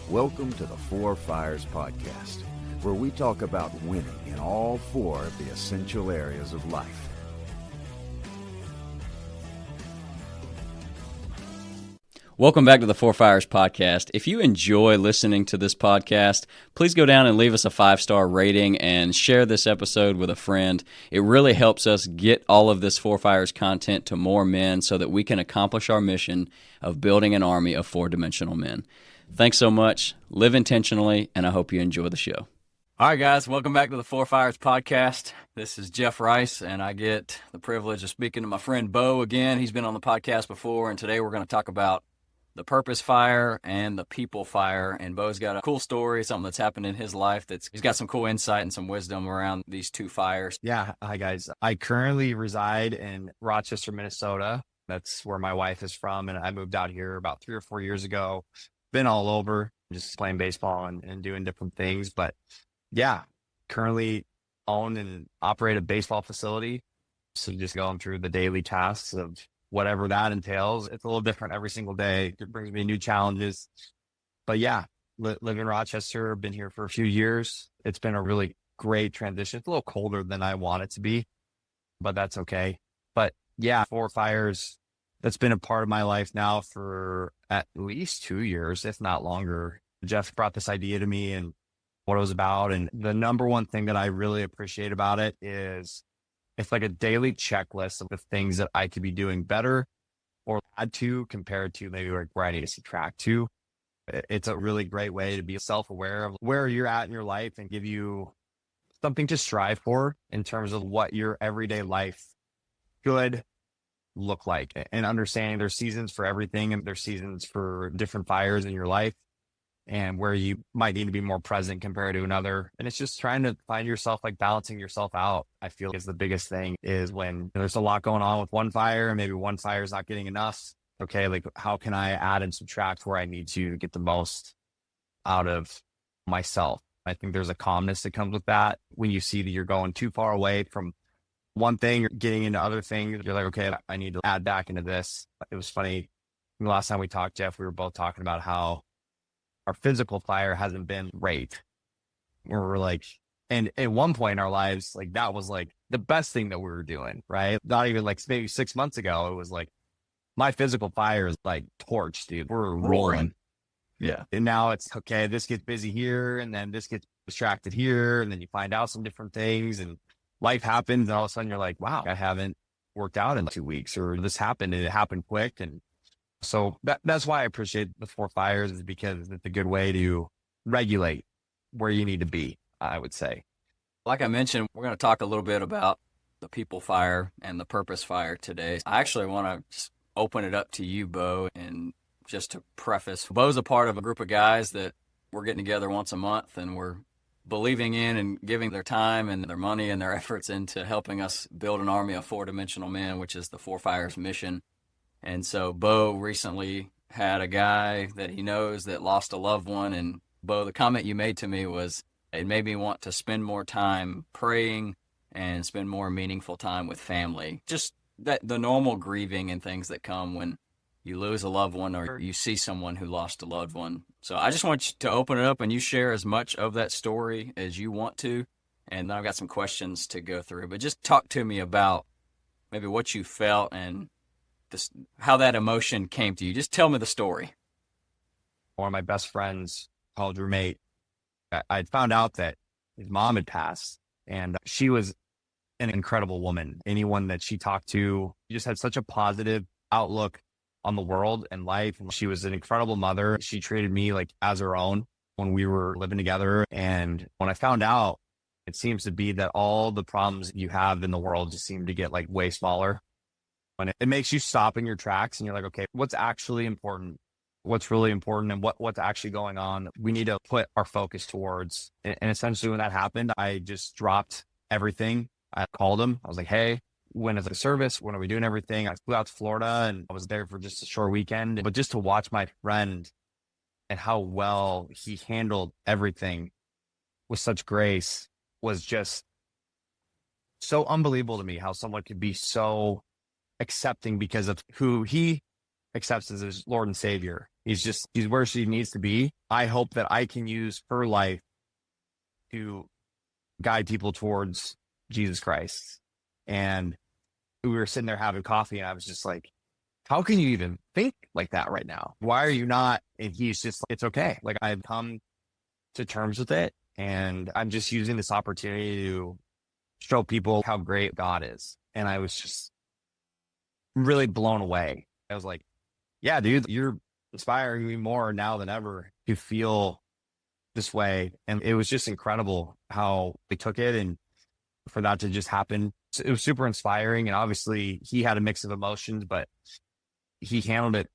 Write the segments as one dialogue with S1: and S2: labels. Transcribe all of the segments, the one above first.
S1: Welcome to the Four Fires Podcast, where we talk about winning in all four of the essential areas of life.
S2: Welcome back to the Four Fires Podcast. If you enjoy listening to this podcast, please go down and leave us a 5-star rating and share this episode with a friend. It really helps us get all of this Four Fires content to more men so that we can accomplish our mission of building an army of four-dimensional men. Thanks so much. Live intentionally, and I hope you enjoy the show. All right, guys, welcome back to the Four Fires Podcast. This is Jeff Rice, and I get the privilege of speaking to my friend Bo again. He's been on the podcast before, and today we're going to talk about the purpose fire and the people fire. And Bo's got a cool story, something that's happened in his life he's got some cool insight and some wisdom around these two fires.
S3: Yeah. Hi, guys. I currently reside in Rochester, Minnesota. That's where my wife is from. And I moved out here about 3 or 4 years ago. Been all over, just playing baseball and doing different things. But yeah, currently own and operate a baseball facility. So just going through the daily tasks of whatever that entails. It's a little different every single day. It brings me new challenges. But yeah, live in Rochester, been here for a few years. It's been a really great transition. It's a little colder than I want it to be, but that's okay. But yeah, Four Fires, that's been a part of my life now for at least 2 years, if not longer. Jeff brought this idea to me and what it was about. And the number one thing that I really appreciate about it is it's like a daily checklist of the things that I could be doing better or add to compared to maybe like where I need to subtract to. It's a really great way to be self-aware of where you're at in your life and give you something to strive for in terms of what your everyday life should look like, and understanding there's seasons for everything and there's seasons for different fires in your life and where you might need to be more present compared to another. And it's just trying to find yourself, like balancing yourself out, I feel is the biggest thing, is when there's a lot going on with one fire and maybe one fire is not getting enough. Okay, like how can I add and subtract where I need to get the most out of myself? I think there's a calmness that comes with that. When you see that you're going too far away from one thing, you're getting into other things, you're like, okay, I need to add back into this. It was funny. The last time we talked, Jeff, we were both talking about how our physical fire hasn't been great. Where we're like, and at one point in our lives, like that was like the best thing that we were doing, right? Not even like maybe 6 months ago, it was like my physical fire is like torch, dude. We're rolling.
S2: Yeah.
S3: And now it's okay, this gets busy here and then this gets distracted here. And then you find out some different things and life happens. And all of a sudden you're like, wow, I haven't worked out in 2 weeks, or this happened and it happened quick. And so that's why I appreciate the Four Fires, is because it's a good way to regulate where you need to be, I would say.
S2: Like I mentioned, we're going to talk a little bit about the people fire and the purpose fire today. I actually want to just open it up to you, Bo, and just to preface, Bo's a part of a group of guys that we're getting together once a month, and we're believing in and giving their time and their money and their efforts into helping us build an army of four-dimensional men, which is the Four Fires mission. And so Bo recently had a guy that he knows that lost a loved one. And Bo, the comment you made to me was, it made me want to spend more time praying and spend more meaningful time with family. Just that the normal grieving and things that come when you lose a loved one or you see someone who lost a loved one. So I just want you to open it up and you share as much of that story as you want to. And then I've got some questions to go through. But just talk to me about maybe what you felt and how that emotion came to you. Just tell me the story.
S3: One of my best friends, college roommate, I found out that his mom had passed, and she was an incredible woman. Anyone that she talked to, she just had such a positive outlook on the world and life. She was an incredible mother. She treated me like as her own when we were living together. And when I found out, it seems to be that all the problems you have in the world just seem to get like way smaller. And it makes you stop in your tracks and you're like, okay, what's actually important? What's really important and what's actually going on? We need to put our focus towards. And essentially when that happened, I just dropped everything. I called him. I was like, hey, when is the service? When are we doing everything? I flew out to Florida and I was there for just a short weekend. But just to watch my friend and how well he handled everything with such grace was just so unbelievable to me, how someone could be so accepting because of who he accepts as his Lord and Savior. She's where she needs to be. I hope that I can use her life to guide people towards Jesus Christ. And we were sitting there having coffee, and I was just like, how can you even think like that right now? Why are you not? And he's just, it's okay. Like, I've come to terms with it, and I'm just using this opportunity to show people how great God is. And I was just really blown away. I was like, yeah, dude, you're inspiring me more now than ever to feel this way. And it was just incredible how they took it, and for that to just happen. It was super inspiring. And obviously he had a mix of emotions, but he handled it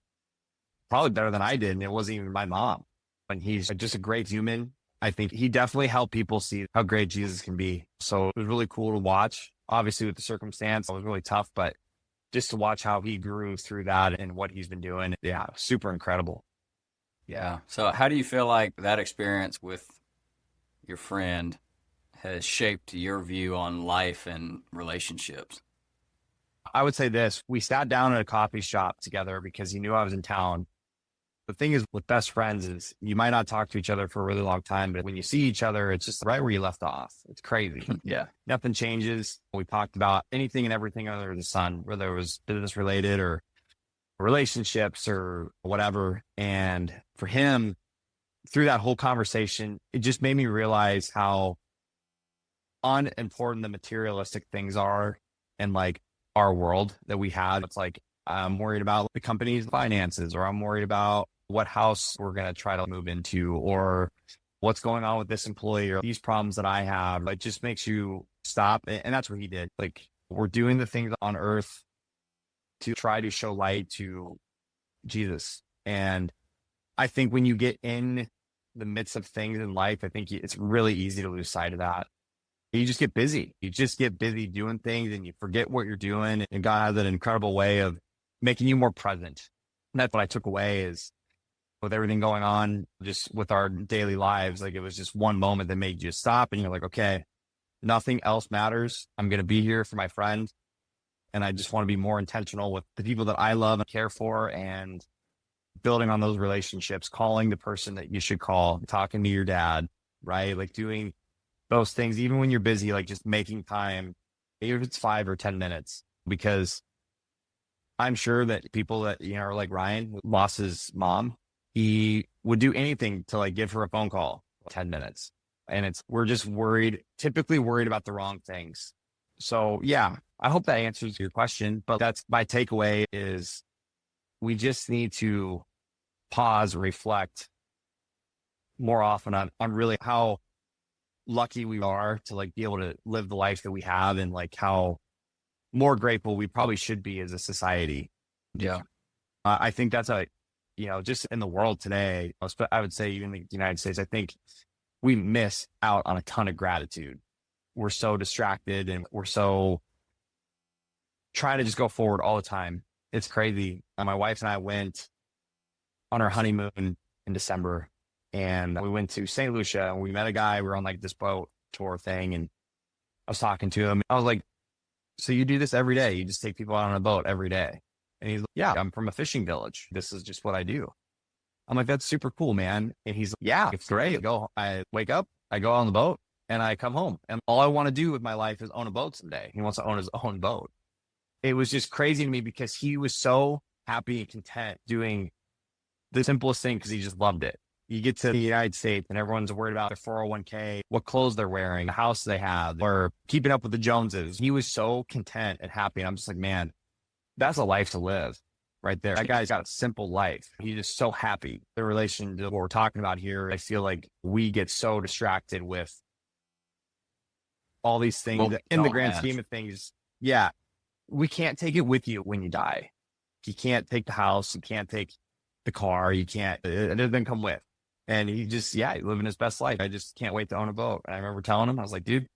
S3: probably better than I did. And it wasn't even my mom. And he's just a great human. I think he definitely helped people see how great Jesus can be. So it was really cool to watch. Obviously with the circumstance, it was really tough, but just to watch how he grew through that and what he's been doing. Yeah, super incredible.
S2: Yeah. So how do you feel like that experience with your friend has shaped your view on life and relationships?
S3: I would say this. We sat down at a coffee shop together because he knew I was in town. The thing is with best friends is you might not talk to each other for a really long time, but when you see each other, it's just right where you left off. It's crazy.
S2: Yeah.
S3: Nothing changes. We talked about anything and everything under the sun, whether it was business related or relationships or whatever. And for him, through that whole conversation, it just made me realize how unimportant the materialistic things are in like our world that we have. It's like, I'm worried about the company's finances, or I'm worried about what house we're going to try to move into, or what's going on with this employee, or these problems that I have. It just makes you stop. And that's what he did. Like, we're doing the things on earth to try to show light to Jesus. And I think when you get in the midst of things in life, I think it's really easy to lose sight of that. You just get busy. You just get busy doing things, and you forget what you're doing. And God has an incredible way of making you more present. And that's what I took away is with everything going on, just with our daily lives, like it was just one moment that made you stop, and you're like, okay, nothing else matters. I'm going to be here for my friend. And I just want to be more intentional with the people that I love and care for, and building on those relationships, calling the person that you should call, talking to your dad, right? Like doing those things, even when you're busy, like just making time, even if it's 5 or 10 minutes, because I'm sure that people that, are like Ryan, who lost his mom, he would do anything to like give her a phone call, 10 minutes. And we're just typically worried about the wrong things. So yeah, I hope that answers your question, but that's my takeaway is we just need to pause, reflect more often on really how lucky we are to like be able to live the life that we have, and like how more grateful we probably should be as a society.
S2: Yeah.
S3: I think that's just in the world today, I would say even the United States, I think we miss out on a ton of gratitude. We're so distracted, and we're so trying to just go forward all the time. It's crazy. My wife and I went on our honeymoon in December, and we went to St. Lucia, and we met a guy. We were on like this boat tour thing, and I was talking to him. I was like, so you do this every day? You just take people out on a boat every day? And he's like, yeah, I'm from a fishing village. This is just what I do. I'm like, that's super cool, man. And he's like, yeah, it's great. I wake up, I go on the boat, and I come home. And all I want to do with my life is own a boat someday. He wants to own his own boat. It was just crazy to me because he was so happy and content doing the simplest thing because he just loved it. You get to the United States and everyone's worried about their 401k, what clothes they're wearing, the house they have, or keeping up with the Joneses. He was so content and happy. And I'm just like, man, that's a life to live right there. That guy's got a simple life. He's just so happy. The relation to what we're talking about here, I feel like we get so distracted with all these things that in the grand scheme of things. Yeah. We can't take it with you when you die. You can't take the house. You can't take the car. You can't, it doesn't come with. And he just, he's living his best life. I just can't wait to own a boat. And I remember telling him, I was like, dude,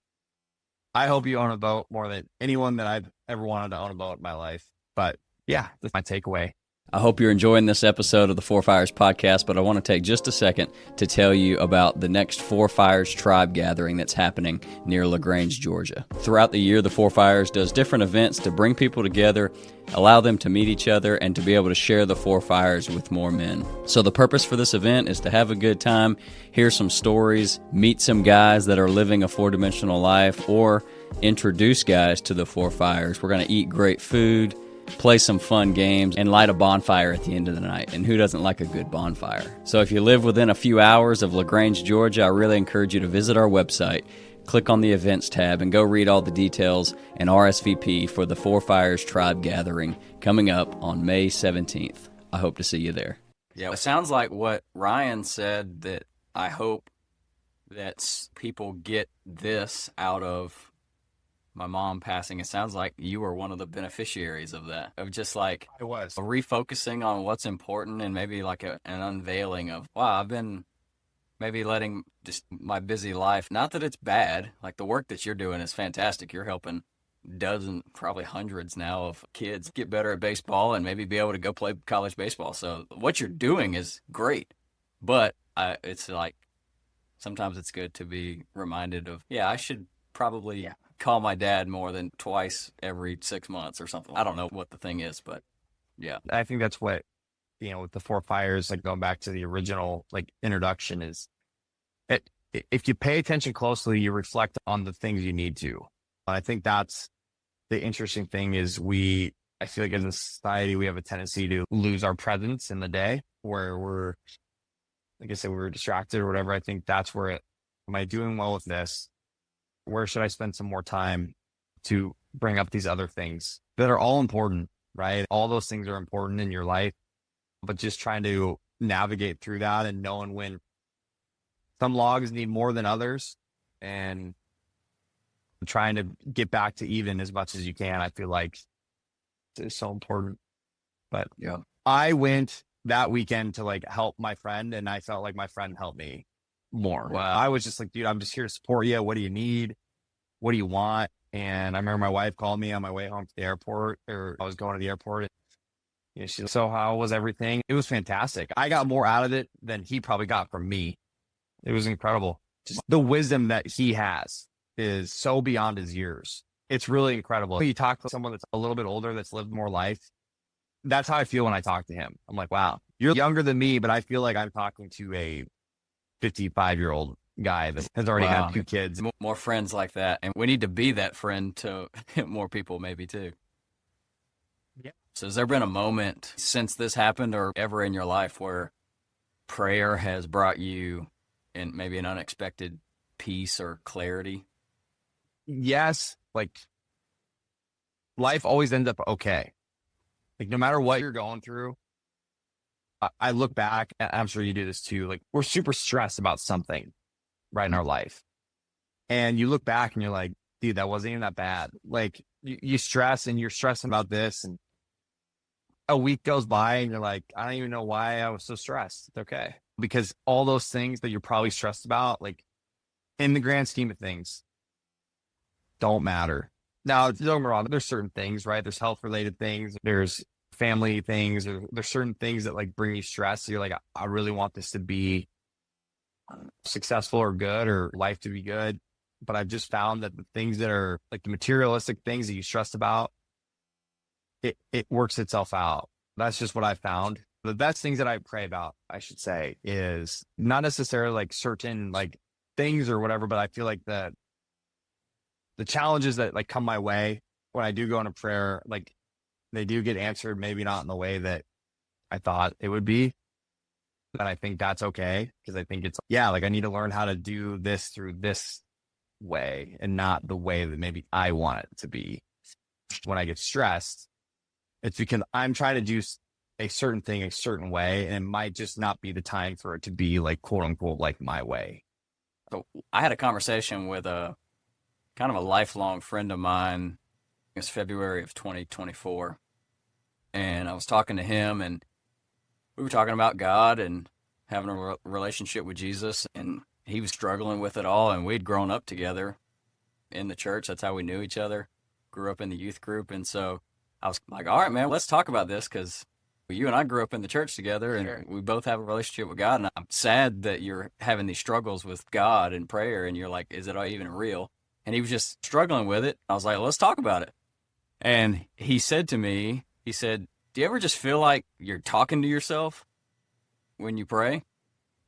S3: I hope you own a boat more than anyone that I've ever wanted to own a boat in my life. But yeah, that's my takeaway.
S2: I hope you're enjoying this episode of the Four Fires podcast, but I want to take just a second to tell you about the next Four Fires tribe gathering that's happening near LaGrange, Georgia. Throughout the year, the Four Fires does different events to bring people together, allow them to meet each other, and to be able to share the Four Fires with more men. So the purpose for this event is to have a good time, hear some stories, meet some guys that are living a four-dimensional life, or introduce guys to the Four Fires. We're going to eat great food, play some fun games, and light a bonfire at the end of the night. And who doesn't like a good bonfire? So if you live within a few hours of LaGrange, Georgia, I really encourage you to visit our website, click on the events tab, and go read all the details and RSVP for the Four Fires Tribe Gathering coming up on May 17th. I hope to see you there. Yeah, it sounds like what Ryan said, that I hope that people get this out of my mom passing. It sounds like you were one of the beneficiaries of that, of just like
S3: I was
S2: refocusing on what's important, and maybe like an unveiling of, wow, I've been maybe letting just my busy life, not that it's bad, like the work that you're doing is fantastic. You're helping dozens, probably hundreds now of kids get better at baseball and maybe be able to go play college baseball. So what you're doing is great, but it's like sometimes it's good to be reminded of, I should probably call my dad more than twice every 6 months or something. I don't know what the thing is, but yeah.
S3: I think that's what, with the Four Fires, like going back to the original like introduction, is if you pay attention closely, you reflect on the things you need to. And I think that's the interesting thing is I feel like in a society, we have a tendency to lose our presence in the day where we're, like I said, we're distracted or whatever. I think that's where am I doing well with this? Where should I spend some more time to bring up these other things that are all important, right? All those things are important in your life, but just trying to navigate through that and knowing when some logs need more than others and trying to get back to even as much as you can. I feel like it's so important. But
S2: yeah,
S3: I went that weekend to like help my friend, and I felt like my friend helped me more.
S2: Wow.
S3: I was just like, dude, I'm just here to support you. What do you need? What do you want? And I remember my wife called me on my way home to the airport, or I was going to the airport. And, she's like, so how was everything? It was fantastic. I got more out of it than he probably got from me. It was incredible. Just the wisdom that he has is so beyond his years. It's really incredible. You talk to someone that's a little bit older, that's lived more life. That's how I feel when I talk to him. I'm like, wow, you're younger than me, but I feel like I'm talking to a 55-year-old guy that has already had 2 kids.
S2: More friends like that. And we need to be that friend to more people maybe too.
S3: Yeah.
S2: So has there been a moment since this happened or ever in your life where prayer has brought you in maybe an unexpected peace or clarity?
S3: Yes. Like life always ends up okay. Like no matter what you're going through, I look back, and I'm sure you do this too. Like we're super stressed about something right in our life. And you look back and you're like, dude, that wasn't even that bad. Like you stress and you're stressing about this, and a week goes by and you're like, I don't even know why I was so stressed. It's okay. Because all those things that you're probably stressed about, like in the grand scheme of things, don't matter. Now, don't get me wrong, there's certain things, right? There's health related things, there's family things, or there's certain things that like bring you stress. So you're like, I really want this to be successful or good, or life to be good. But I've just found that the things that are like the materialistic things that you stressed about, it works itself out. That's just what I found. The best things that I pray about, I should say, is not necessarily like certain like things or whatever, but I feel like the challenges that like come my way when I do go into prayer, like they do get answered, maybe not in the way that I thought it would be. And I think that's okay, because I think it's, like I need to learn how to do this through this way and not the way that maybe I want it to be. When I get stressed, it's because I'm trying to do a certain thing a certain way, and it might just not be the time for it to be like quote unquote like my way.
S2: So I had a conversation with a kind of a lifelong friend of mine. It was February of 2024. And I was talking to him, and we were talking about God and having a relationship with Jesus. And he was struggling with it all. And we'd grown up together in the church. That's how we knew each other. Grew up in the youth group. And so I was like, all right, man, let's talk about this, because You and I grew up in the church together, and
S3: Sure.
S2: we both have a relationship with God. And I'm sad that you're having these struggles with God and prayer, and you're like, is it even real? And he was just struggling with it. I was like, let's talk about it. And he said to me, he said, do you ever just feel like you're talking to yourself when you pray?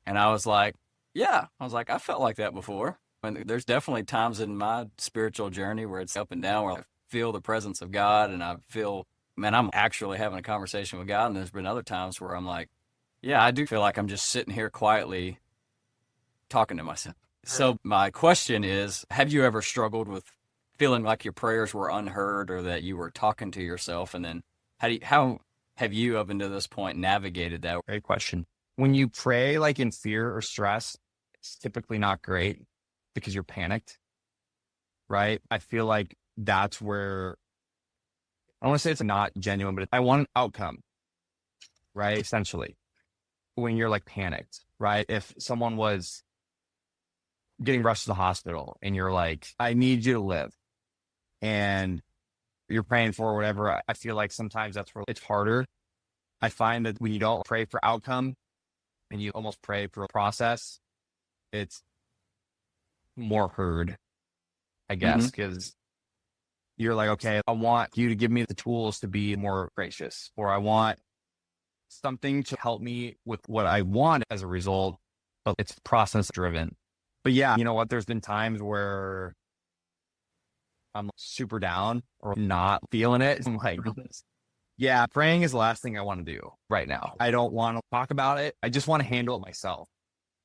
S2: And I was like, yeah. I was like, I felt like that before. And there's definitely times in my spiritual journey where it's up and down, where I feel the presence of God and I feel, man, I'm actually having a conversation with God. And there's been other times where I'm like, yeah, I do feel like I'm just sitting here quietly talking to myself. So my question is, have you ever struggled with feeling like your prayers were unheard or that you were talking to yourself? And then how have you up until this point navigated that?
S3: Great question. When you pray like in fear or stress, it's typically not great because you're panicked, right? I feel like that's where, I don't want to say it's not genuine, but I want an outcome, right? Essentially, when you're like panicked, right? If someone was getting rushed to the hospital and you're like, I need you to live, and you're praying for whatever, I feel like sometimes that's where it's harder. I find that when you don't pray for outcome and you almost pray for a process, it's more heard, I guess, because you're like, okay, I want you to give me the tools to be more gracious, or I want something to help me with what I want as a result, but it's process driven. But yeah, you know what? There's been times where I'm super down or not feeling it. I'm like, yeah, praying is the last thing I want to do right now. I don't want to talk about it. I just want to handle it myself.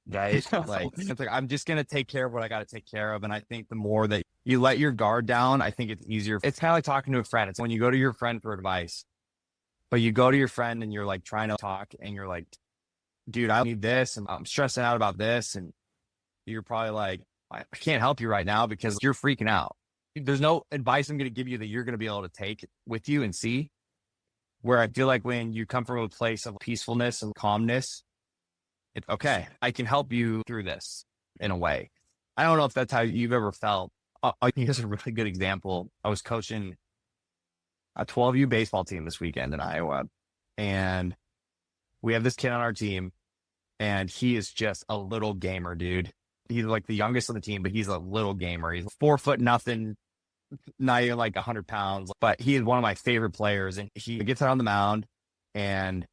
S3: Right? Like, it's like, I'm just going to take care of what I got to take care of. And I think the more that you let your guard down, I think it's easier. It's kind of like talking to a friend. It's when you go to your friend for advice, but you go to your friend and you're like trying to talk and you're like, dude, I need this and I'm stressing out about this. And you're probably like, I can't help you right now because you're freaking out. There's no advice I'm going to give you that you're going to be able to take with you and see. Where I feel like when you come from a place of peacefulness and calmness, it's okay, I can help you through this in a way. I don't know if that's how you've ever felt. I think it's a really good example. I was coaching a 12U baseball team this weekend in Iowa, and we have this kid on our team, and he is just a little gamer, dude. He's like the youngest on the team, but he's a little gamer. He's 4'0" nothing, not even like 100 pounds, but he is one of my favorite players. And he gets out on the mound and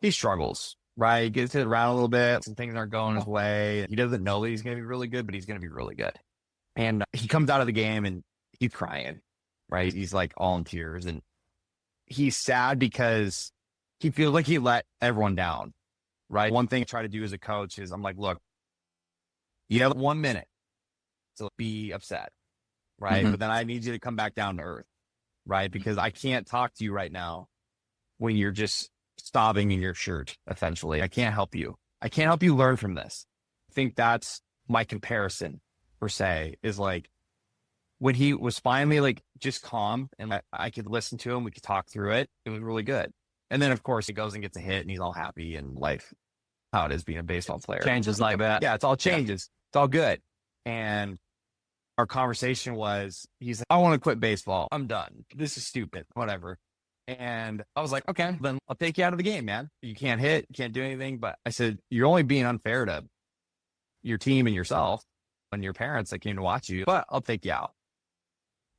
S3: he struggles, right? He gets hit around a little bit. Some things aren't going his way. He doesn't know that he's going to be really good, but he's going to be really good. And he comes out of the game and he's crying, right? He's like all in tears, and he's sad because he feels like he let everyone down, right? One thing I try to do as a coach is I'm like, look, you have 1 minute to be upset, right? But then I need you to come back down to earth, right? Because I can't talk to you right now when you're just sobbing in your shirt, essentially. I can't help you. I can't help you learn from this. I think that's my comparison, per se, is like when he was finally like just calm and I could listen to him, we could talk through it. It was really good. And then, of course, he goes and gets a hit and he's all happy and life, how it is being a baseball player.
S2: Changes like that.
S3: Yeah, it's all changes. Yeah. It's all good. And our conversation was, he's like, I want to quit baseball. I'm done. This is stupid, whatever. And I was like, okay, then I'll take you out of the game, man. You can't hit, you can't do anything. But I said, you're only being unfair to your team and yourself and your parents that came to watch you, but I'll take you out.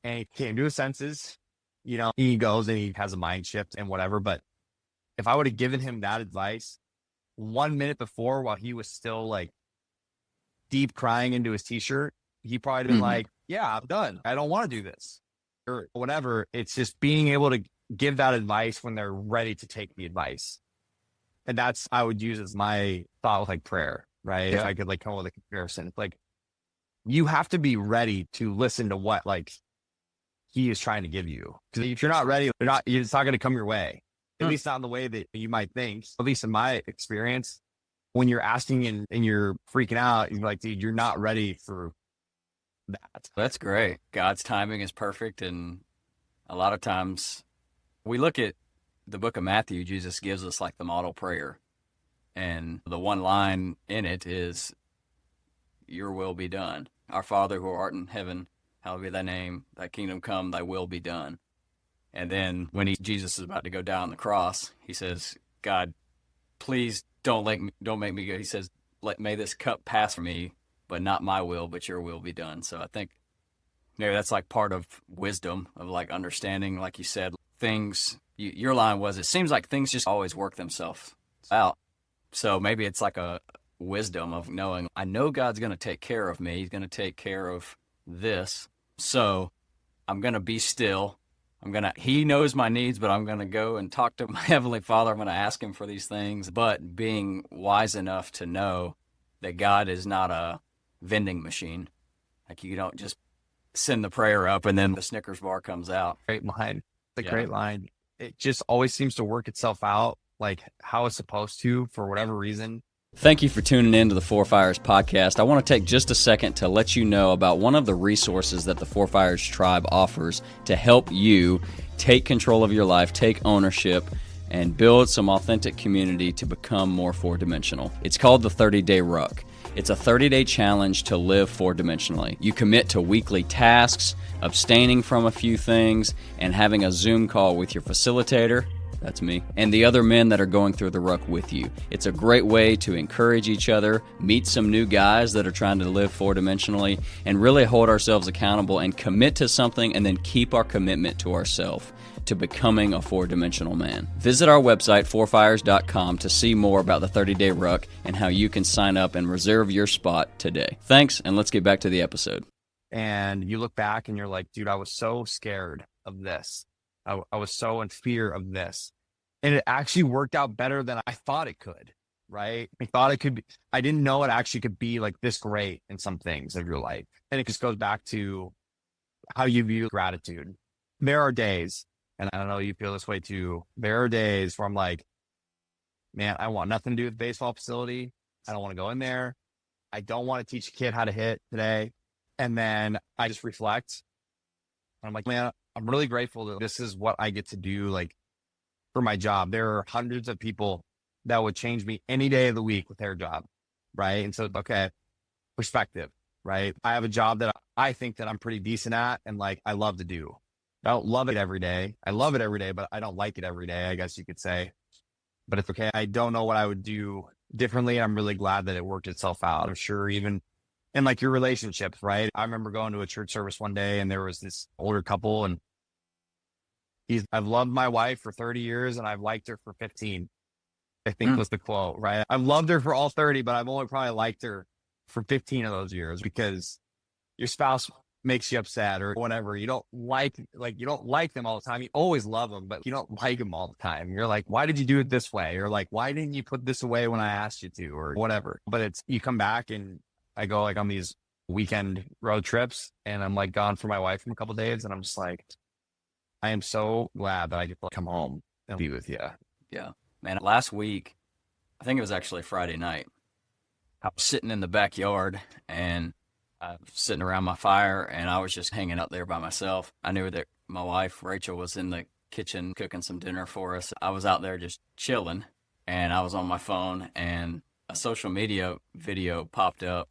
S3: And he came to his senses, you know, he goes and he has a mind shift and whatever. But if I would have given him that advice 1 minute before, while he was still like deep crying into his t-shirt, he probably been like, yeah, I'm done. I don't want to do this or whatever. It's just being able to give that advice when they're ready to take the advice. And that's, I would use as my thought with like prayer, right? If I could like come up with a comparison, it's like, you have to be ready to listen to what like he is trying to give you. Because if you're not ready, it's not going to come your way. At least not in the way that you might think. At least in my experience, when you're asking and you're freaking out, you're like, dude, you're not ready for that.
S2: That's great. God's timing is perfect. And a lot of times we look at the book of Matthew, Jesus gives us like the model prayer. And the one line in it is, your will be done. Our Father who art in heaven, hallowed be thy name, thy kingdom come, thy will be done. And then when Jesus is about to go down on the cross, he says, God, please don't make me go. He says, may this cup pass from me, but not my will, but your will be done. So I think maybe that's like part of wisdom, of like understanding, like you said, things. Your line was, it seems like things just always work themselves out. So maybe it's like a wisdom of knowing, I know God's going to take care of me. He's going to take care of this. So I'm going to be still. He knows my needs, but I'm going to go and talk to my Heavenly Father. I'm going to ask him for these things, but being wise enough to know that God is not a vending machine. Like, you don't just send the prayer up and then the Snickers bar comes out.
S3: Great line. It's a great line. It just always seems to work itself out, like how it's supposed to, for whatever reason.
S2: Thank you for tuning in to the Four Fires podcast. I want to take just a second to let you know about one of the resources that the Four Fires tribe offers to help you take control of your life, take ownership, and build some authentic community to become more four-dimensional. It's called the 30-Day Ruck. It's a 30-day challenge to live four-dimensionally. You commit to weekly tasks, abstaining from a few things, and having a Zoom call with your facilitator, that's me, and the other men that are going through the ruck with you. It's a great way to encourage each other, meet some new guys that are trying to live four-dimensionally, and really hold ourselves accountable and commit to something, and then keep our commitment to ourselves, to becoming a four-dimensional man. Visit our website, fourfires.com, to see more about the 30-Day Ruck and how you can sign up and reserve your spot today. Thanks, and let's get back to the episode.
S3: And you look back and you're like, dude, I was so scared of this. I was so in fear of this. And it actually worked out better than I thought it could, right? I thought it could be, I didn't know it actually could be like this great in some things of your life. And it just goes back to how you view gratitude. There are days, and I don't know, you feel this way too. There are days where I'm like, man, I want nothing to do with the baseball facility. I don't want to go in there. I don't want to teach a kid how to hit today. And then I just reflect. And I'm like, man, I'm really grateful that this is what I get to do, like, for my job. There are hundreds of people that would change me any day of the week with their job, right? And so, okay, perspective, right? I have a job that I think that I'm pretty decent at and, like, I love to do. I don't love it every day. I love it every day, but I don't like it every day, I guess you could say. But it's okay. I don't know what I would do differently. I'm really glad that it worked itself out. I'm sure even in like your relationships, right? I remember going to a church service one day and there was this older couple and I've loved my wife for 30 years and I've liked her for 15, I think was the quote, right? I've loved her for all 30, but I've only probably liked her for 15 of those years, because your spouse makes you upset or whatever. You don't like them all the time. You always love them, but you don't like them all the time. You're like, why did you do it this way? Or like, why didn't you put this away when I asked you to, or whatever? But you come back and I go like on these weekend road trips and I'm like gone for my wife for a couple of days. And I'm just like, I am so glad that I get to come home and be with you.
S2: Yeah, man. Last week, I think it was actually Friday night, I was sitting in the backyard and I was sitting around my fire and I was just hanging out there by myself. I knew that my wife, Rachel, was in the kitchen cooking some dinner for us. I was out there just chilling and I was on my phone and a social media video popped up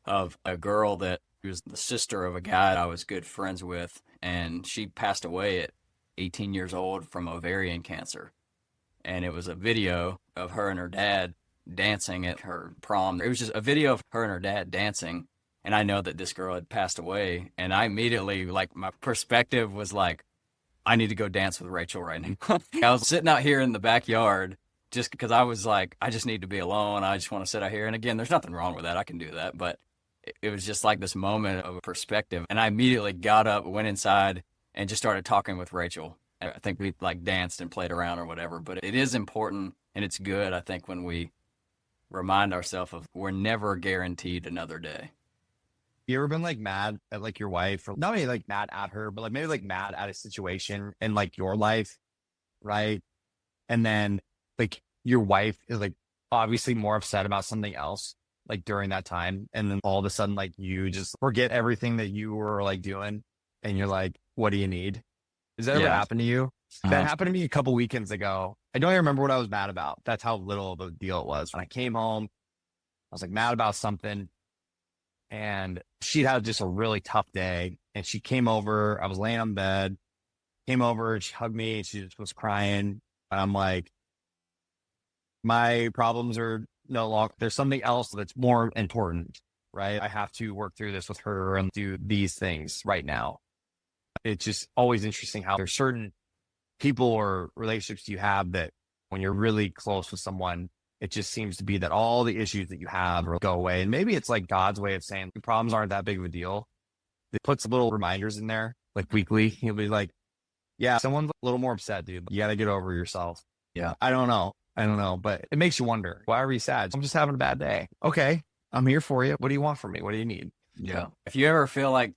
S2: of a girl that was the sister of a guy I was good friends with, and she passed away at 18 years old from ovarian cancer. And it was a video of her and her dad dancing at her prom. It was just a video of her and her dad dancing, and I know that this girl had passed away, and I immediately, like, my perspective was like, I need to go dance with Rachel right now. I was sitting out here in the backyard just because I was like, I just need to be alone. I just want to sit out here. And again, there's nothing wrong with that. I can do that. But it was just like this moment of perspective. And I immediately got up, went inside, and just started talking with Rachel. I think we like danced and played around or whatever. But it is important, and it's good, I think, when we remind ourselves of we're never guaranteed another day.
S3: You ever been like mad at like your wife, or not maybe like mad at her, but like maybe like mad at a situation in like your life, right? And then like your wife is like obviously more upset about something else like during that time. And then all of a sudden, like you just forget everything that you were like doing and you're like, what do you need? Does that ever happen to you? That happened to me a couple weekends ago. I don't even remember what I was mad about. That's how little of a deal it was. When I came home, I was like mad about something. And she'd had just a really tough day. And she came over. I was laying on bed came over and she hugged me and she just was crying. And I'm like, my problems are no longer, there's something else that's more important, right? I have to work through this with her and do these things right now. It's just always interesting how there's certain people or relationships you have that when you're really close with someone, it just seems to be that all the issues that you have will go away. And maybe it's like God's way of saying the problems aren't that big of a deal. It puts little reminders in there, like weekly. He'll be like, yeah, someone's a little more upset, dude. You got to get over yourself.
S2: Yeah.
S3: I don't know, but it makes you wonder, why are you sad? I'm just having a bad day. Okay, I'm here for you. What do you want from me? What do you need?
S2: Yeah. If you ever feel like,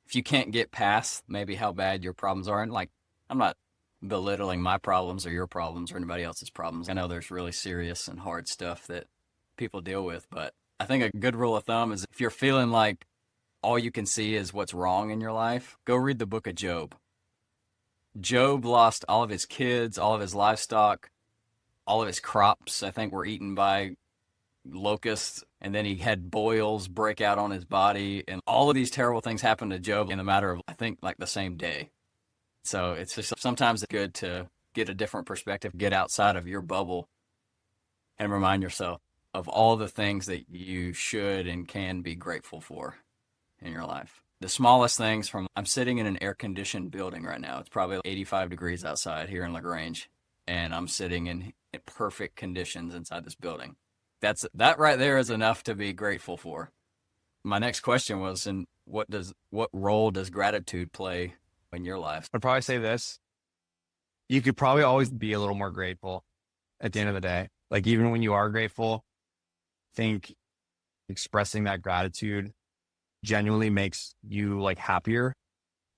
S2: if you can't get past maybe how bad your problems are, and like, I'm not belittling my problems or your problems or anybody else's problems. I know there's really serious and hard stuff that people deal with, but I think a good rule of thumb is if you're feeling like all you can see is what's wrong in your life, go read the book of Job. Job lost all of his kids, all of his livestock, all of his crops, I think, were eaten by locusts. And then he had boils break out on his body. And all of these terrible things happened to Job in a matter of, I think, like the same day. So it's just sometimes it's good to get a different perspective, get outside of your bubble and remind yourself of all the things that you should and can be grateful for in your life. The smallest things from, I'm sitting in an air-conditioned building right now. It's probably 85 degrees outside here in LaGrange, and I'm sitting in perfect conditions inside this building. That right there is enough to be grateful for. My next question was, and what role does gratitude play in your life?
S3: I'd probably say this. You could probably always be a little more grateful at the end of the day. Like, even when you are grateful, I think expressing that gratitude genuinely makes you like happier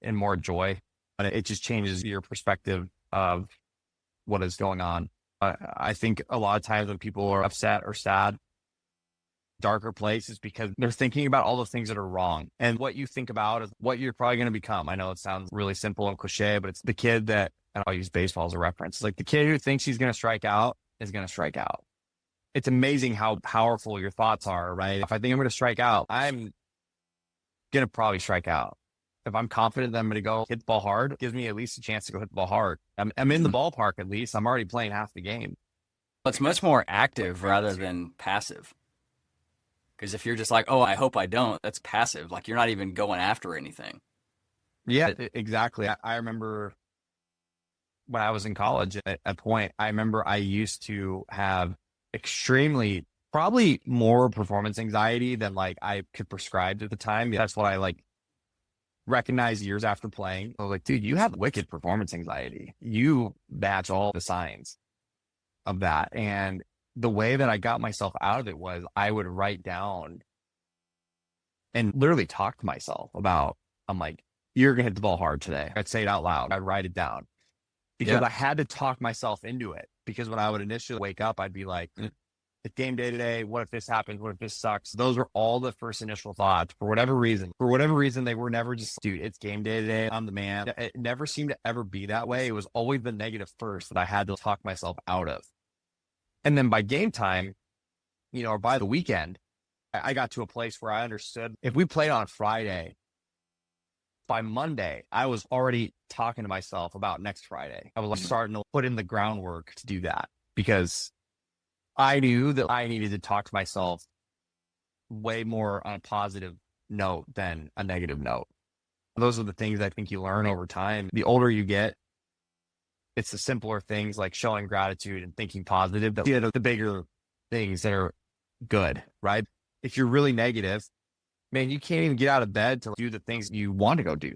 S3: and more joy. And it just changes your perspective of what is going on. I think a lot of times when people are upset or sad, darker place is because they're thinking about all the things that are wrong. And what you think about is what you're probably going to become. I know it sounds really simple and cliche, but it's the kid that, and I'll use baseball as a reference. It's like the kid who thinks he's going to strike out is going to strike out. It's amazing how powerful your thoughts are, right? If I think I'm going to strike out, I'm going to probably strike out. If I'm confident that I'm going to go hit the ball hard, it gives me at least a chance to go hit the ball hard. I'm in the ballpark at least. I'm already playing half the game.
S2: It's much more active rather than passive. Because if you're just like, oh, I hope I don't, that's passive. Like, you're not even going after anything.
S3: Yeah, exactly. I remember when I was in college at a point, I remember I used to have extremely, probably more performance anxiety than like I could prescribe at the time. That's what I like recognized years after playing. I was like, dude, you have wicked performance anxiety. You match all the signs of that. And the way that I got myself out of it was I would write down and literally talk to myself about, I'm like, you're going to hit the ball hard today. I'd say it out loud. I'd write it down because I had to talk myself into it. Because when I would initially wake up, I'd be like, it's game day today. What if this happens? What if this sucks? Those were all the first initial thoughts. For whatever reason, they were never just, dude, it's game day today. I'm the man. It never seemed to ever be that way. It was always the negative first that I had to talk myself out of. And then by game time, or by the weekend, I got to a place where I understood if we played on Friday, by Monday, I was already talking to myself about next Friday. I was like starting to put in the groundwork to do that because I knew that I needed to talk to myself way more on a positive note than a negative note. Those are the things I think you learn over time. The older you get, it's the simpler things like showing gratitude and thinking positive that the bigger things that are good, right? If you're really negative, man, you can't even get out of bed to do the things you want to go do,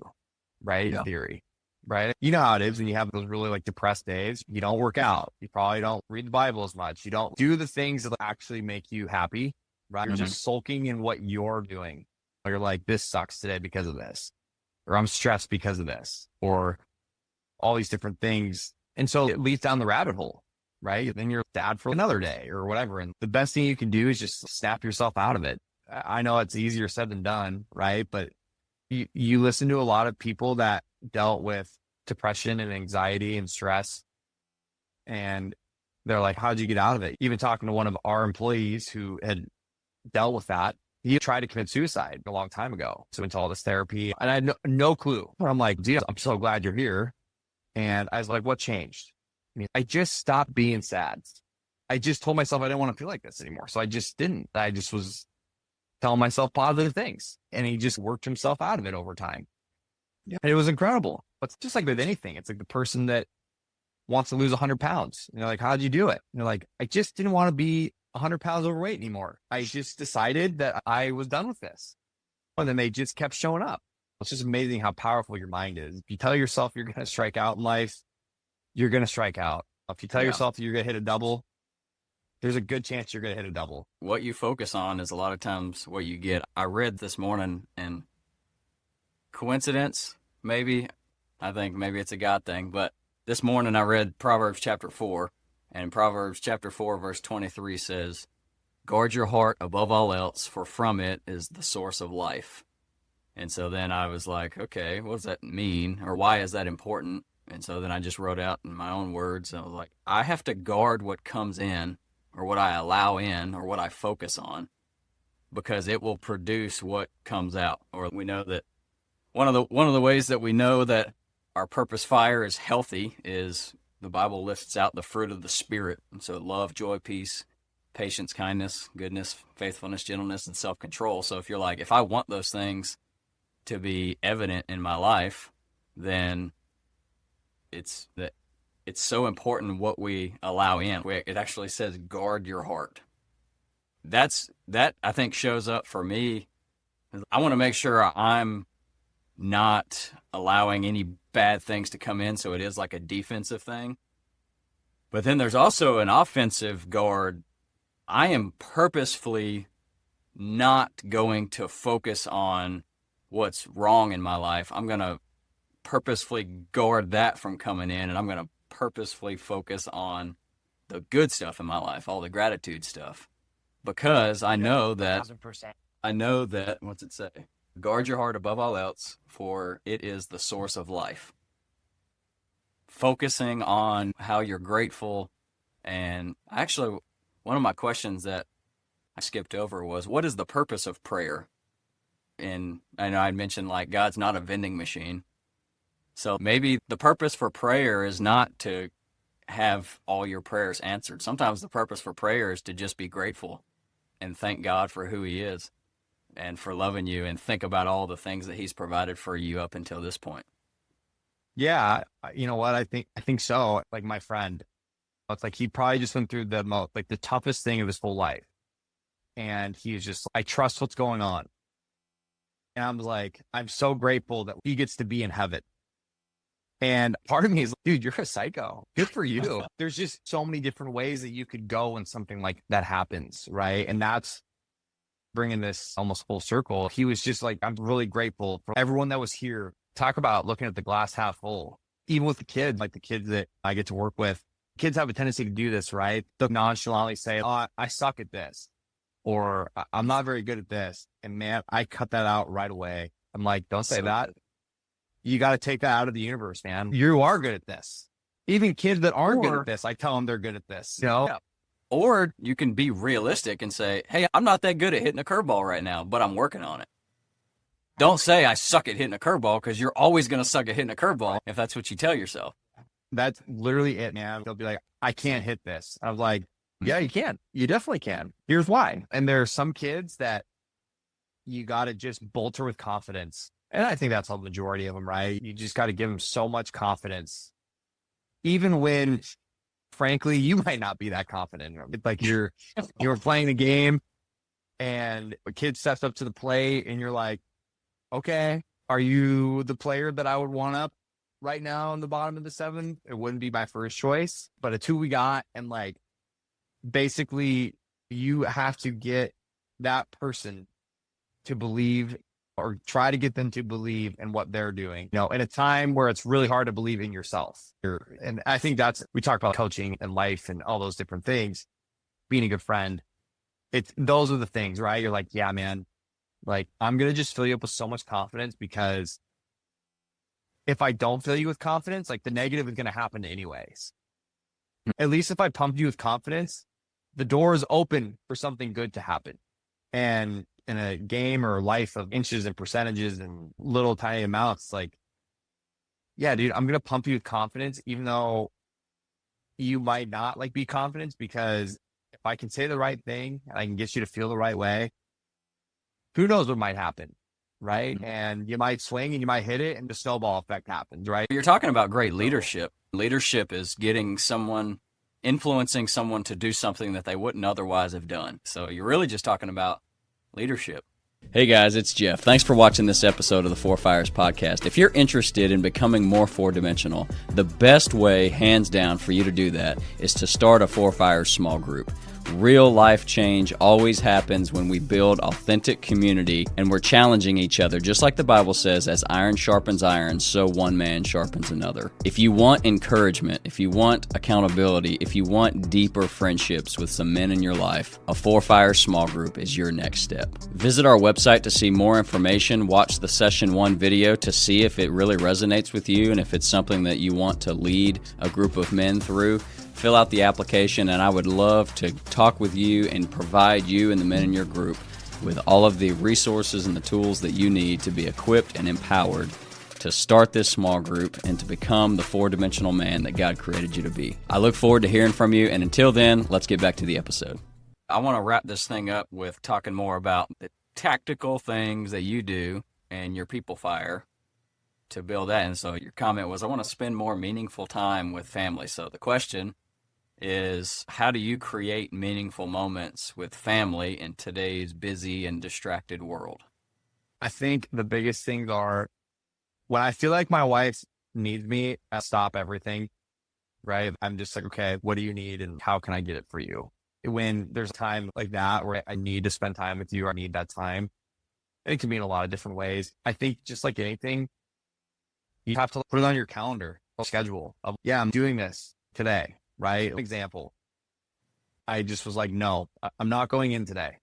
S3: right? Yeah. In theory, right? You know how it is when you have those really like depressed days. You don't work out. You probably don't read the Bible as much. You don't do the things that actually make you happy, right? You're just sulking in what you're doing. You're like, this sucks today because of this, or I'm stressed because of this, or all these different things. And so it leads down the rabbit hole, right? Then you're sad for another day or whatever. And the best thing you can do is just snap yourself out of it. I know it's easier said than done, right? But you listen to a lot of people that dealt with depression and anxiety and stress, and they're like, how'd you get out of it? Even talking to one of our employees who had dealt with that, he tried to commit suicide a long time ago. So into all this therapy and I had no clue. But I'm like, dude, I'm so glad you're here. And I was like, what changed? I mean, I just stopped being sad. I just told myself I didn't want to feel like this anymore. So I just didn't. I just was telling myself positive things. And he just worked himself out of it over time. Yeah. And it was incredible. But it's just like with anything, it's like the person that wants to lose 100 pounds. And you're like, how'd you do it? And you're like, I just didn't want to be 100 pounds overweight anymore. I just decided that I was done with this. And then they just kept showing up. It's just amazing how powerful your mind is. If you tell yourself you're going to strike out in life, you're going to strike out. If you tell yourself that you're going to hit a double, there's a good chance you're going to hit a double.
S2: What you focus on is a lot of times what you get. I read this morning, and coincidence, maybe, I think maybe it's a God thing, but this morning I read Proverbs chapter 4, and Proverbs chapter 4 verse 23 says, guard your heart above all else, for from it is the source of life. And so then I was like, okay, what does that mean? Or why is that important? And so then I just wrote out in my own words, I was like, I have to guard what comes in, or what I allow in, or what I focus on, because it will produce what comes out. Or we know that one of the ways that we know that our purpose fire is healthy is the Bible lists out the fruit of the Spirit. And so love, joy, peace, patience, kindness, goodness, faithfulness, gentleness, and self-control. So if you're like, if I want those things to be evident in my life, then it's so important what we allow in. It actually says guard your heart. That I think shows up for me. I want to make sure I'm not allowing any bad things to come in, so it is like a defensive thing. But then there's also an offensive guard. I am purposefully not going to focus on what's wrong in my life. I'm going to purposefully guard that from coming in, and I'm going to purposefully focus on the good stuff in my life, all the gratitude stuff, because I know that 1,000%. What's it say? Guard your heart above all else, for it is the source of life. Focusing on how you're grateful. And actually, one of my questions that I skipped over was, what is the purpose of prayer? And I know I mentioned like God's not a vending machine. So maybe the purpose for prayer is not to have all your prayers answered. Sometimes the purpose for prayer is to just be grateful and thank God for who he is and for loving you, and think about all the things that he's provided for you up until this point.
S3: Yeah. You know what? I think so. Like my friend, it's like he probably just went through the toughest thing of his whole life. And he's just, I trust what's going on. And I'm like, I'm so grateful that he gets to be in heaven. And part of me is like, dude, you're a psycho. Good for you. There's just so many different ways that you could go when something like that happens. Right. And that's bringing this almost full circle. He was just like, I'm really grateful for everyone that was here. Talk about looking at the glass half full, even with the kids, like the kids that I get to work with. Kids have a tendency to do this, right? They'll nonchalantly say, oh, I suck at this, or I'm not very good at this. And man, I cut that out right away. I'm like, don't say that. You got to take that out of the universe, man. You are good at this. Even kids that aren't good at this, I tell them they're good at this. You know?
S2: Yeah. Or you can be realistic and say, hey, I'm not that good at hitting a curveball right now, but I'm working on it. Don't say I suck at hitting a curveball, because you're always going to suck at hitting a curveball if that's what you tell yourself.
S3: That's literally it, man. They'll be like, I can't hit this. I was like, yeah, you can. You definitely can. Here's why. And there are some kids that you got to just bolter with confidence. And I think that's the majority of them, right? You just got to give them so much confidence, even when, frankly, you might not be that confident. It's like you're playing the game and a kid steps up to the plate and you're like, okay, are you the player that I would want up right now in the bottom of the seventh? It wouldn't be my first choice, but it's who we got. And like, basically you have to get that person to believe, or try to get them to believe in what they're doing, you know, in a time where it's really hard to believe in yourself. And I think we talk about coaching and life and all those different things, being a good friend. Those are the things, right? You're like, yeah, man, like I'm going to just fill you up with so much confidence, because if I don't fill you with confidence, like the negative is going to happen anyways. At least if I pump you with confidence, the door is open for something good to happen. And in a game or life of inches and percentages and little tiny amounts, like, yeah, dude, I'm going to pump you with confidence, even though you might not like be confident, because if I can say the right thing and I can get you to feel the right way, who knows what might happen, right? And you might swing and you might hit it and the snowball effect happens, right?
S2: You're talking about great leadership. Leadership is influencing someone to do something that they wouldn't otherwise have done. So you're really just talking about leadership. Hey guys, it's Jeff. Thanks for watching this episode of the Four Fires podcast. If you're interested in becoming more four-dimensional, the best way, hands down, for you to do that is to start a Four Fires small group. Real life change always happens when we build authentic community and we're challenging each other, just like the Bible says, as iron sharpens iron, so one man sharpens another. If you want encouragement, if you want accountability, if you want deeper friendships with some men in your life, a Four Fires small group is your next step. Visit our website to see more information. Watch the Session 1 video to see if it really resonates with you and if it's something that you want to lead a group of men through. Fill out the application, and I would love to talk with you and provide you and the men in your group with all of the resources and the tools that you need to be equipped and empowered to start this small group and to become the four-dimensional man that God created you to be. I look forward to hearing from you, and until then, let's get back to the episode. I want to wrap this thing up with talking more about the tactical things that you do and your people fire to build that. And so your comment was, I want to spend more meaningful time with family. So the question is, how do you create meaningful moments with family in today's busy and distracted world?
S3: I think the biggest things are when I feel like my wife needs me, I stop everything, right? I'm just like, okay, what do you need and how can I get it for you? When there's time like that where I need to spend time with you, or I need that time, it can be in a lot of different ways. I think just like anything, you have to put it on your calendar, schedule of, yeah, I'm doing this today, right? Example, I just was like, no, I'm not going in today.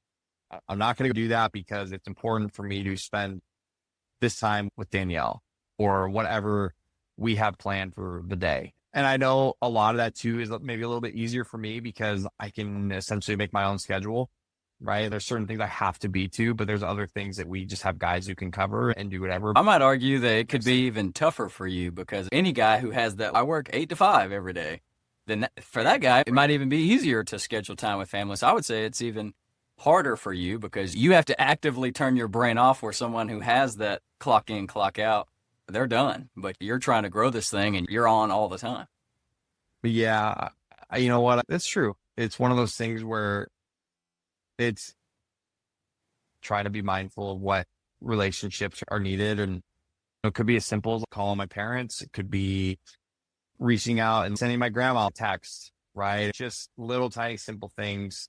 S3: I'm not going to do that because it's important for me to spend this time with Danielle or whatever we have planned for the day. And I know a lot of that too is maybe a little bit easier for me because I can essentially make my own schedule, right? There's certain things I have to be to, but there's other things that we just have guys who can cover and do whatever.
S2: I might argue that it could be even tougher for you because any guy who has that, I work 8 to 5 every day, then for that guy, it might even be easier to schedule time with family. So I would say it's even harder for you because you have to actively turn your brain off, where someone who has that clock in, clock out, they're done. But you're trying to grow this thing and you're on all the time.
S3: But yeah, you know what? That's true. It's one of those things where it's trying to be mindful of what relationships are needed. And it could be as simple as calling my parents. It could be reaching out and sending my grandma a text, right? Just little tiny simple things,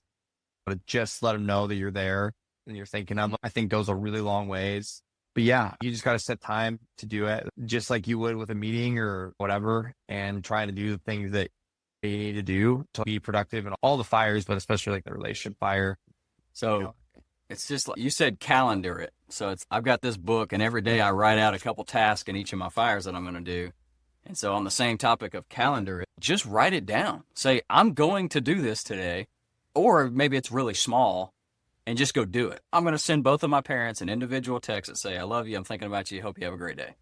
S3: but just let them know that you're there and you're thinking of them. I think goes a really long ways. But yeah, you just got to set time to do it, just like you would with a meeting or whatever, and trying to do the things that you need to do to be productive in all the fires, but especially like the relationship fire.
S2: So it's just like you said, calendar it. So I've got this book, and every day I write out a couple tasks in each of my fires that I'm going to do. And so on the same topic of calendar it, just write it down. Say, I'm going to do this today, or maybe it's really small. And just go do it. I'm going to send both of my parents an individual text that say, I love you. I'm thinking about you. Hope you have a great day.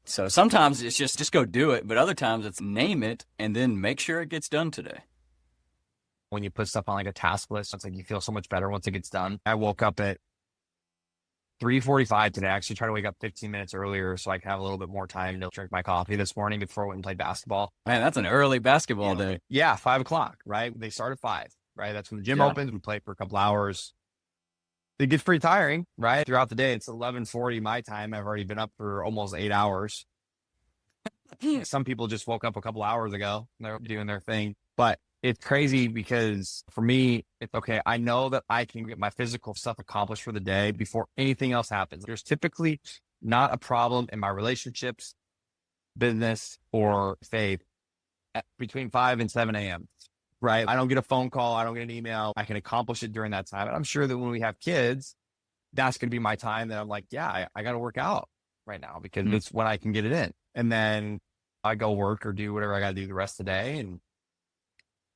S2: So sometimes it's just go do it. But other times it's name it and then make sure it gets done today.
S3: When you put stuff on like a task list, it's like you feel so much better once it gets done. I woke up at 3:45 today. I actually tried to wake up 15 minutes earlier so I could have a little bit more time to drink my coffee this morning before I went and played basketball.
S2: Man, that's an early basketball day.
S3: Yeah, 5 o'clock, right? They start at 5. Right. That's when the gym opens. We play for a couple hours. It gets pretty tiring, right? Throughout the day, it's 11:40 my time. I've already been up for almost 8 hours. Some people just woke up a couple hours ago. They're doing their thing, but it's crazy because for me, it's okay. I know that I can get my physical stuff accomplished for the day before anything else happens. There's typically not a problem in my relationships, business, or faith between 5 and 7 a.m. Right. I don't get a phone call. I don't get an email. I can accomplish it during that time. And I'm sure that when we have kids, that's going to be my time that I'm like, yeah, I got to work out right now because it's when I can get it in. And then I go work or do whatever I got to do the rest of the day, and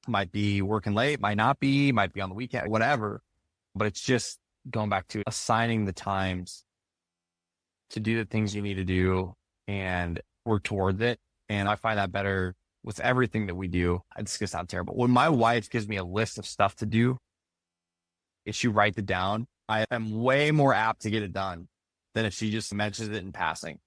S3: might be working late, might not be, might be on the weekend, whatever. But it's just going back to assigning the times to do the things you need to do and work towards it. And I find that better with everything that we do. It's going to sound terrible. When my wife gives me a list of stuff to do, if she writes it down, I am way more apt to get it done than if she just mentions it in passing,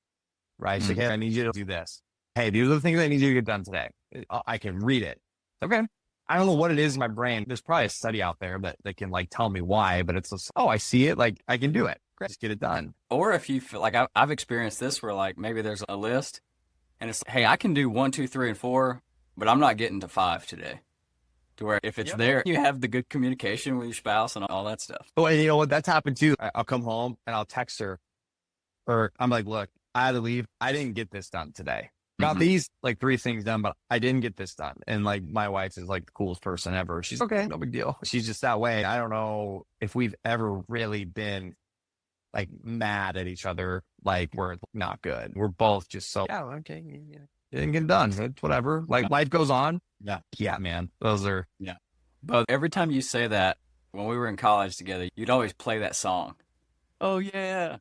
S3: right? She's like, hey, I need you to do this. Hey, these are the things I need you to get done today. I can read it. Okay. I don't know what it is in my brain. There's probably a study out there that can like tell me why, but it's just, oh, I see it. Like I can do it. Great. Just get it done.
S2: Or if you feel like I've experienced this where like maybe there's a list and it's, hey, I can do 1, 2, 3, and 4, but I'm not getting to 5 today. To where if it's there, you have the good communication with your spouse and all that stuff.
S3: Oh, and you know what? That's happened too. I'll come home and I'll text her, or I'm like, look, I had to leave. I didn't get this done today. Got these like 3 things done, but I didn't get this done. And like my wife is like the coolest person ever. She's okay, no big deal. She's just that way. I don't know if we've ever really been like mad at each other. Like we're not good. We're both just so, yeah, okay. Yeah. It didn't get done. It's whatever. Like life goes on. Yeah. Yeah, man. Those are.
S2: Yeah. But every time you say that, when we were in college together, you'd always play that song. Oh yeah.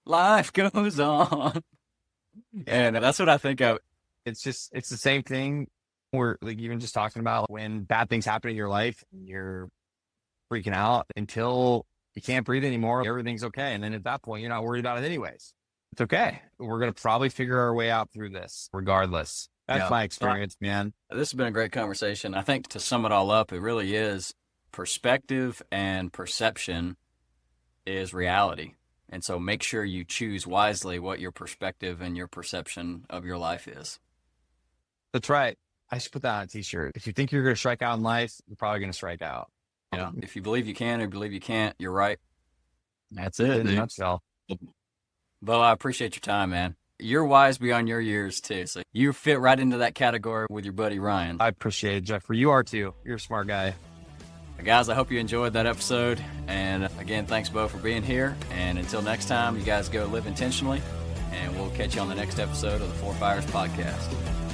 S2: Life goes on. And that's what I think of.
S3: It's the same thing. We're like even just talking about when bad things happen in your life, you're freaking out until you can't breathe anymore. Everything's okay. And then at that point, you're not worried about it anyways. It's okay. We're going to probably figure our way out through this regardless. That's my experience, man.
S2: This has been a great conversation. I think to sum it all up, it really is perspective and perception is reality. And so make sure you choose wisely what your perspective and your perception of your life is.
S3: That's right. I should put that on a t-shirt. If you think you're going to strike out in life, you're probably going to strike out.
S2: Yeah. If you believe you can or believe you can't, you're right. That's it.
S3: In a nutshell.
S2: Bo, I appreciate your time, man. You're wise beyond your years too. So you fit right into that category with your buddy Ryan.
S3: I appreciate it, Jeffrey. You are too. You're a smart guy.
S2: Guys, I hope you enjoyed that episode. And again, thanks, Bo, for being here. And until next time, you guys go live intentionally. And we'll catch you on the next episode of the Four Fires Podcast.